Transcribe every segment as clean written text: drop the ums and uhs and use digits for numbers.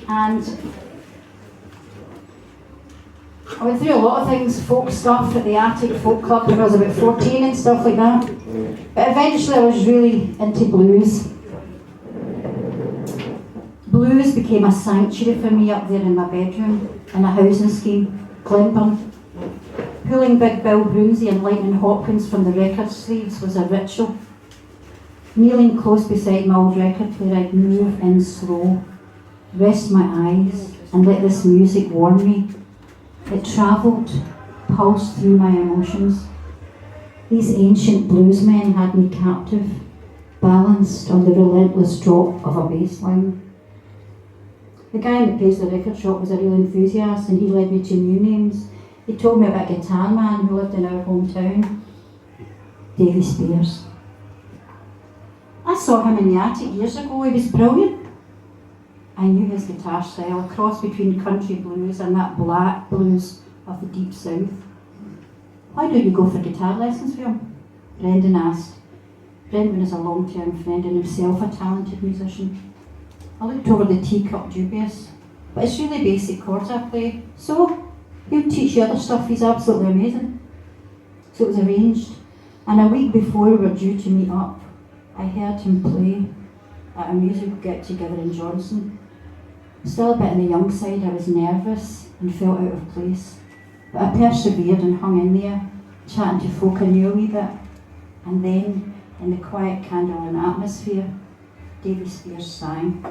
And I went through a lot of things, folk stuff at the Attic Folk Club when I was about 14 and stuff like that. But eventually I was really into blues. Blues became a sanctuary for me up there in my bedroom in a housing scheme, Glenburn. Pulling Big Bill Broomsey and Lightning Hopkins from the record sleeves was a ritual. Kneeling close beside my old record player, I'd move in slow, rest my eyes, and let this music warm me. It travelled, pulsed through my emotions. These ancient bluesmen had me captive, balanced on the relentless drop of a bass line. The guy in the Paisley record shop was a real enthusiast, and he led me to new names. He told me about a guitar man who lived in our hometown, Davy Spears. I saw him in the Attic years ago. He was brilliant. I knew his guitar style, a cross between country blues and that black blues of the deep south. Why don't you go for guitar lessons for him? Brendan asked. Brendan is a long-term friend and himself a talented musician. I looked over the teacup dubious, but it's really basic chords I play, so he'll teach you other stuff. He's absolutely amazing. So it was arranged, and a week before we were due to meet up, I heard him play at a musical get-together in Johnson. Still a bit on the young side, I was nervous and felt out of place, but I persevered and hung in there, chatting to folk I knew a wee bit. And then, in the quiet candlelit atmosphere, Davy Spears sang.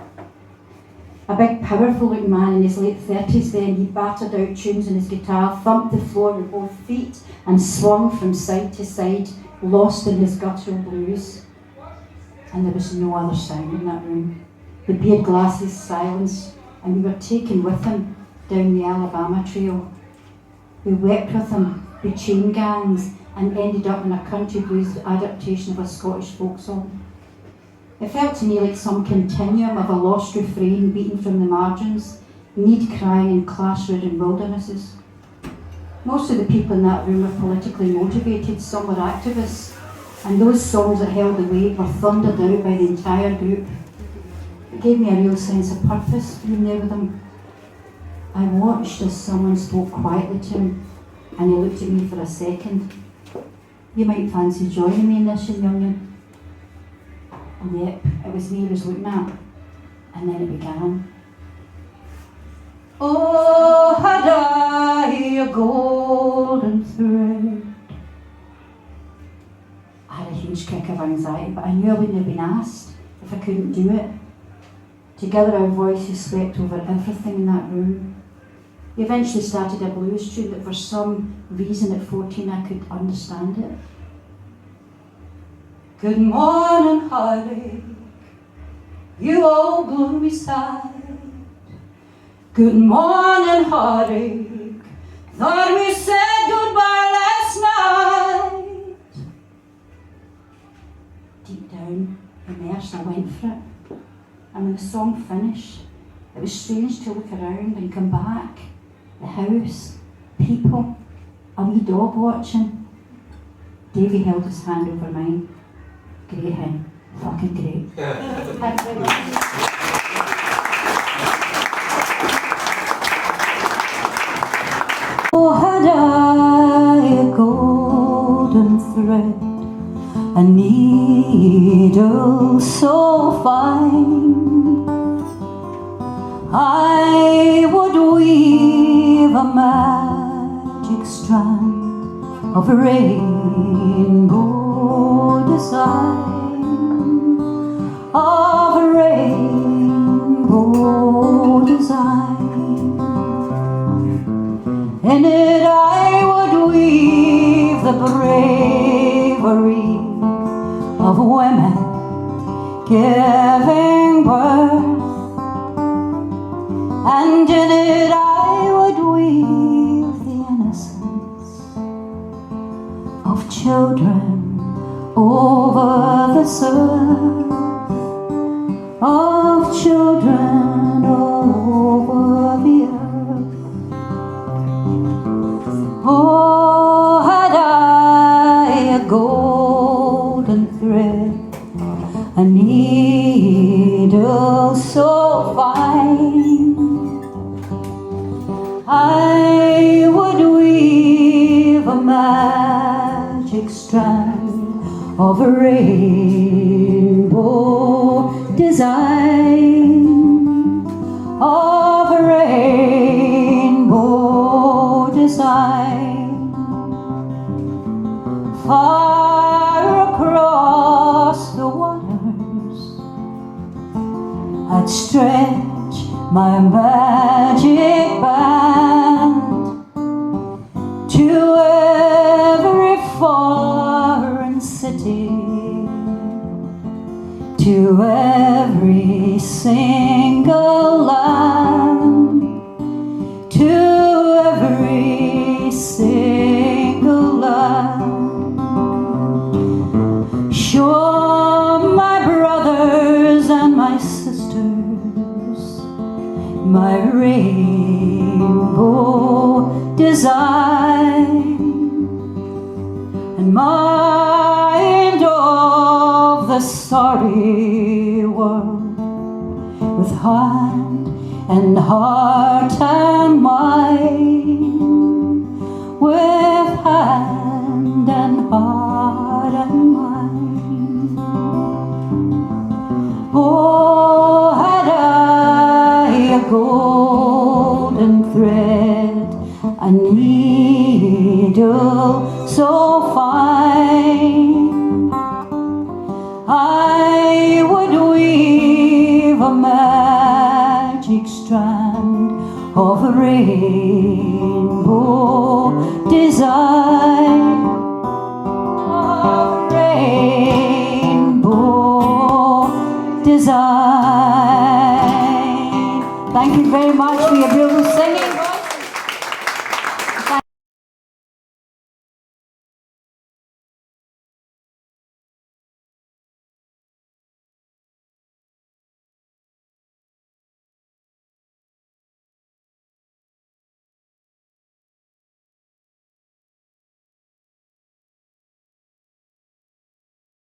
A big, powerful-looking man in his late 30s then, he battered out tunes on his guitar, thumped the floor with both feet, and swung from side to side, lost in his guttural blues. And there was no other sound in that room. The beard glasses silenced, and we were taken with him down the Alabama Trail. We wept with him, we chain gangs, and ended up in a country blues adaptation of a Scottish folk song. It felt to me like some continuum of a lost refrain beaten from the margins, need crying in clash-ridden wildernesses. Most of the people in that room were politically motivated, some were activists, and those songs that held the weight were thundered out by the entire group. It gave me a real sense of purpose being there with them. I watched as someone spoke quietly to him, and he looked at me for a second. You might fancy joining me in this, young'un. And yep, it was me he was looking at. And then it began. Oh, had I a golden thread. I had a huge kick of anxiety, but I knew I wouldn't have been asked if I couldn't do it. Together our voices swept over everything in that room. We eventually started a blues tune that for some reason at 14 I could understand it. Good morning, heartache, you old gloomy side. Good morning, heartache, thought we said goodbye last night. Deep down, immersed, I went for it. And when the song finished, it was strange to look around and come back. The house, people, a wee dog watching. Davy held his hand over mine. Great him, fucking great. Thanks very much. Oh, had I a golden thread, a needle so fine, I would weave a magic strand of rainbow design, of rainbow design. In it I would weave the bravery of women giving birth, and in it I would weave the innocence of children over this earth, of children over the earth. Oh, had I a golden thread, a needle so fine, of a rainbow design, of a rainbow design. Far across the waters I'd stretch my magic band to every foreign city, to every single land, to every single land. Show my brothers and my sisters my rainbow design, and mind of the sorry world with hand and heart and mind, with hand and heart and mind. Oh, had I a golden thread, a needle so fine, I would weave a magic strand of a rainbow design, of a rainbow design. Thank you very much for your beautiful singing.